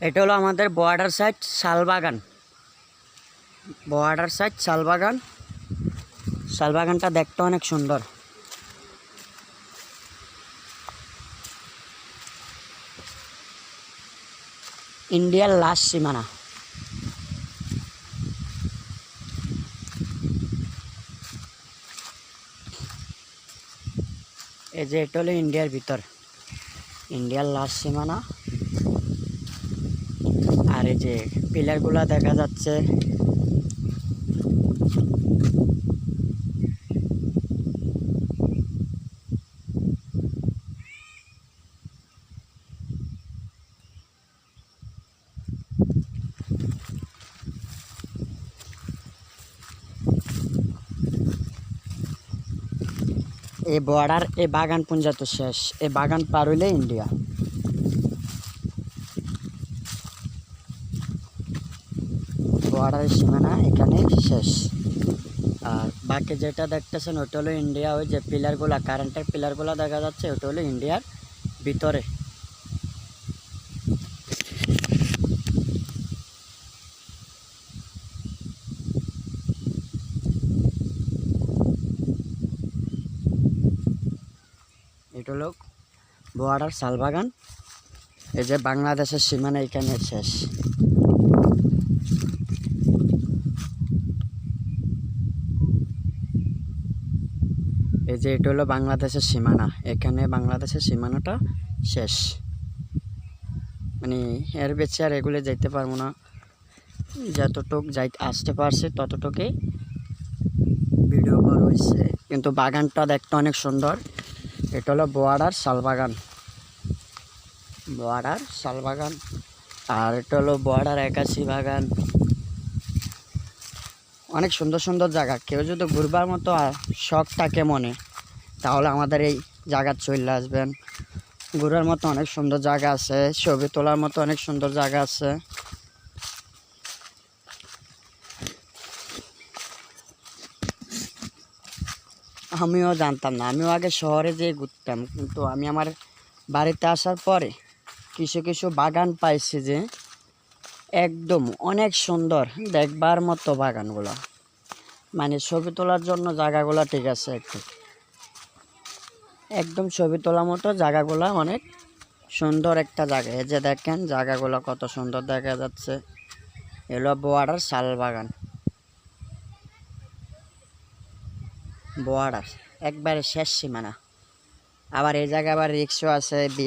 এটা হলো আমাদের border side Shalbagan. Border side Shalbagan. শালবাগানটা দেখতে অনেক সুন্দর। ইন্ডিয়ার লাস্ট সীমানা। এই যে এটা হলো ইন্ডিয়ার ভিতর, ইন্ডিয়ার লাস্ট সীমানা। আর এই যে পিলারগুলা দেখা যাচ্ছে। এই বর্ডার, এই বাগান পুঞ্জা তো শেষ, এই বাগান পার হইলে ইন্ডিয়া। বর্ডারের সীমানা এখানে শেষ। আর বাকি যেটা দেখতেছেন ওটা হলো ইন্ডিয়া। ওই যে পিলারগুলা, কারেন্টের পিলারগুলা দেখা যাচ্ছে, ওটা হলো ইন্ডিয়ার ভিতরে। এটা হলো বর্ডার শালবাগান। এই যে বাংলাদেশের সীমানা এখানে শেষ। এই যে এটা হলো বাংলাদেশের সীমানা, এখানে বাংলাদেশের সীমানাটা শেষ। মানে এর বেশি আর এগুলো যাইতে পারবো না, যতটুক যাই আসতে পারছি ততটুকুই ভিডিও করা হয়েছে। কিন্তু বাগানটা দেখতে অনেক সুন্দর। এটা হলো বর্ডার শালবাগান, বর্ডার শালবাগান। আর এটা হলো বর্ডার একাশি বাগান। অনেক সুন্দর সুন্দর জায়গা। কেউ যদি ঘুরবার মতো শখ থাকে মনে, তাহলে আমাদের এই জায়গা চলে আসবেন। ঘোরার মতো অনেক সুন্দর জায়গা আছে, ছবি তোলার মতো অনেক সুন্দর জায়গা আছে। আমিও জানতাম না, আমিও আগে শহরে যেয়ে ঘুরতাম, কিন্তু আমি আমার বাড়িতে আসার পরে কিছু কিছু বাগান পাইছি যে একদম অনেক সুন্দর, দেখবার মতো বাগানগুলো। মানে ছবি তোলার জন্য জায়গাগুলো ঠিক আছে, একদম ছবি তোলার মতো জায়গাগুলো অনেক সুন্দর একটা জায়গা। এই যে দেখেন জায়গাগুলো কত সুন্দর দেখা যাচ্ছে। এলো বর্ডার শালবাগান, বর্ডার একবারে শেষ সীমানা। আবার এই জায়গায় আবার রিক্সা আছে।